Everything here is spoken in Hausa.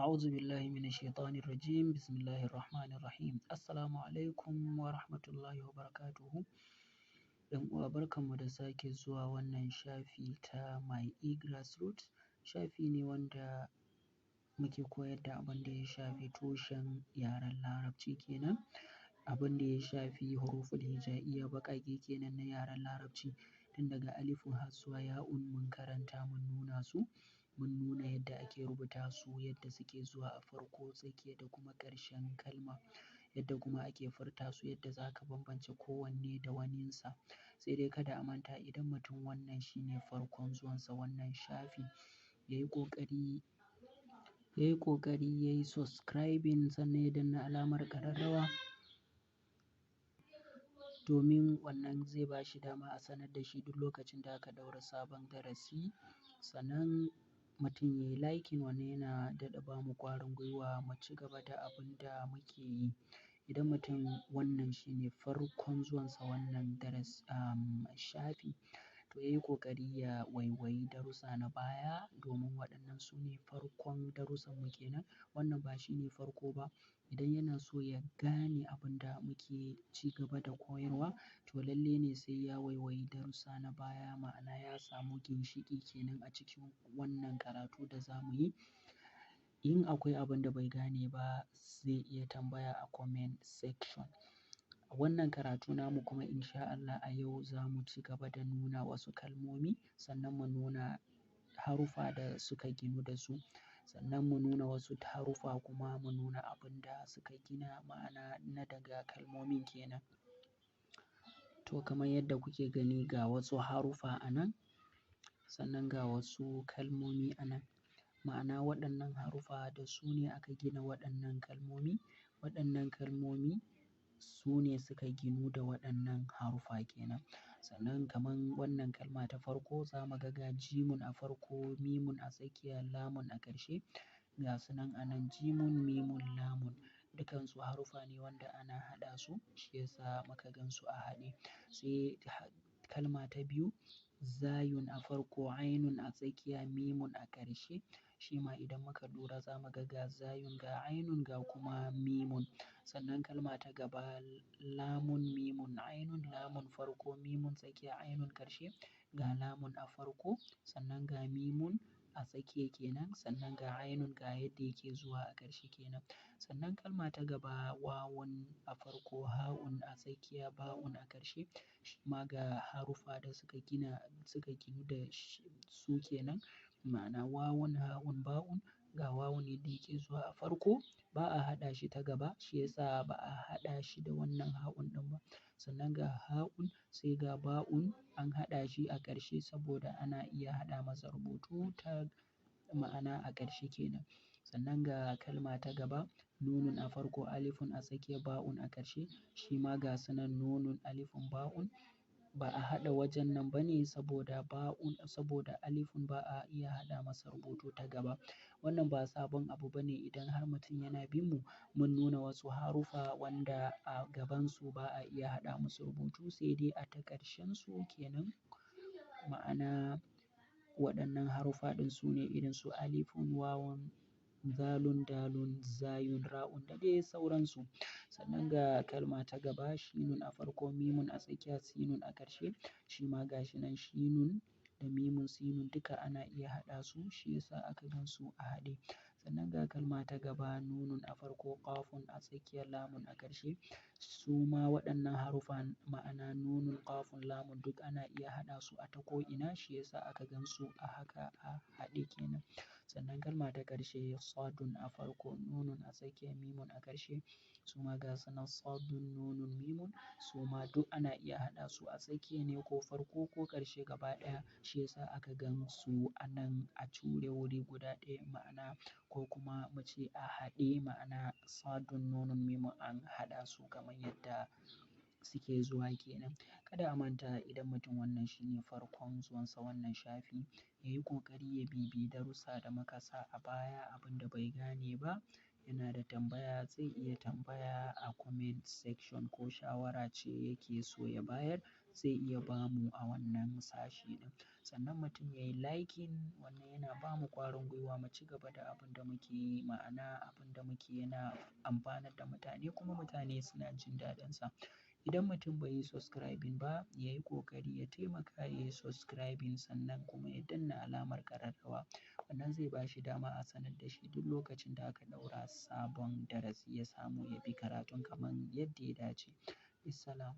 أعوذ بالله من الشيطان الرجيم بسم الله الرحمن الرحيم السلام عليكم ورحمة الله وبركاته ‘yan uwa barkanmu da sake zuwa wannan shafi ta My e-grassroots shafi ne wanda muke koyar da abin da ya shafi tushen yaren larabci kenan abin da ya shafi huruful hija'iyya baƙaƙe kenan na yaren larabci tun daga alifun har zuwa ya'un mun karanta mun nuna su mun nuna yadda ake rubuta su yadda suke zuwa a farko tsakiya da kuma ƙarshen kalma yadda kuma ake furta su yadda za ka bambance kowanne da waninsa sai dai kada a manta idan mutum wannan shi ne farkon zuwansa wannan shafi ya yi ƙoƙari ya yi subscribing sannan ya danna alamar ƙararrawa domin wannan zai ba shi dama a sanar da shi duk lokacin da aka ɗaura sabon darasi sannan mutum ya yi liking wannan yana daɗa ba mu ƙwarin gwiwa mu ci gaba da abin da muke yi idan mutum wannan shi ne farkon zuwansa wannan shafi to ya yi ƙoƙari ya waiwayi darussa na baya domin waɗannan su ne farkon darussanmu kenan wannan ba shi ne farko ba idan yana so ya gane abin da muke ci gaba da koyarwa to lalle ne sai ya waiwayi darussa na baya ma'ana ya samu ginshiƙi kenan a cikin wannan karatu da za mu yi in akwai abin da bai gane ba zai iya tambaya a comment section wannan karatu namu kuma insha Allah a yau za mu ci gaba da nuna wasu kalmomi sannan mu nuna haruffa da suka ginu da su sannan mu nuna wasu haruffa kuma mu nuna abin da suka gina ma'ana na daga kalmomin kenan to kamar yadda kuke gani ga wasu haruffa a nan sannan ga wasu kalmomi a nan ma'ana waɗannan haruffa da su ne aka gina waɗannan kalmomi su ne suka ginu da waɗannan haruffa kenan sannan kamar wannan kalma ta farko za mu ga jimun a farko mimun a tsakiya lamun a ƙarshe ga su nan a nan jimun mimun lamun dukansu haruffa ne wanda ana haɗa su shi yasa muka gan su a haɗe sai kalma ta biyu zayun a farko ainun a tsakiya mimun a ƙarshe shi ma idan muka lura za mu ga zayun ga ainun ga kuma mimun sannan kalma ta gaba lamun mimun ainun lamun farko mimun tsakiya ainun ƙarshe ga lamun a farko sannan ga mimun a tsakiya kenan sannan ga ainun ga yadda yake zuwa a ƙarshe kenan sannan kalma ta gaba wawun a farko ha'un a tsakiya ba'un a ƙarshe shi ma ga haruffa da suka ginu da su kenan ma'ana wawun ha'un ba'un ga wawun yadda yake zuwa a farko ba a haɗa shi ta gaba shi yasa ba a haɗa shi da wannan ha'un ɗin ba sannan ga ha'un sai ga ba'un an haɗa shi a ƙarshe saboda ana iya haɗa masa rubutu ta ma'ana a ƙarshe kenan sannan ga kalma ta gaba nunun a farko alifun a tsakiya ba'un a ƙarshe shi ma ga su nan nunun alifun ba'un ba a haɗa wajen nan ba ne saboda alifun ba a iya haɗa masa rubutu ta gaba wannan ba sabon abu ba ne idan har mutum yana bin mu mun nuna wasu haruffa wanda a gabansu ba a iya haɗa musu rubutu sai dai a ta ƙarshensu kenan ma'ana waɗannan haruffa ɗin su ne irin su alifun wawun zalun dalun zayun ra'un da dai sauransu sannan ga kalma ta gaba shinun a farko mimun a tsakiya sinun a ƙarshe shi ma ga shi nan shinun da mimun sinun duka ana iya haɗa su shi yasa aka gan su a haɗe sannan ga kalma ta gaba nunun a farko ƙafun a tsakiya lamun a ƙarshe su ma waɗannan haruffa ma'ana nunun ƙafun lamun duk ana iya haɗa su a ta ko'ina shi yasa aka gan su a haka a haɗe kenan sannan kalma ta ƙarshe sadun a farko nunun a tsakiya mimun a ƙarshe su ma ga su nan sadun nunun mimun su ma duk ana iya haɗa su a tsakiya ne ko farko ko ƙarshe gaba ɗaya shi yasa aka gan su a nan a cure wuri guda ɗaya ma'ana ko kuma mu ce a haɗe ma'ana sadun nunun mimun an haɗa su kamar yadda suke zuwa kenan kada a manta idan mutum wannan shi ne farkon zuwansa wannan shafi ya yi ƙoƙari ya bibiyi darussa da muka sa a baya abin da bai gane ba yana da tambaya zai iya tambaya a comment section ko shawara ce yake so ya bayar zai iya ba mu a wannan sashi ɗin. Sannan mutum yayi liking wannan yana ba mu ƙwarin gwiwa mu ci gaba da abin da muke yi ma'ana abin da muke yana amfanar da mutane kuma mutane suna jin daɗinsa. Idan mutum bai yi subscribing ba ya yi ƙoƙari ya taimaka ya yi subscribing sannan kuma ya danna alamar ƙararrawa. Wannan zai ba shi dama a sanar da shi duk lokacin da aka ɗaura sabon darasi ya samu ya bi karatun kamar yadda ya dace. Bissalam.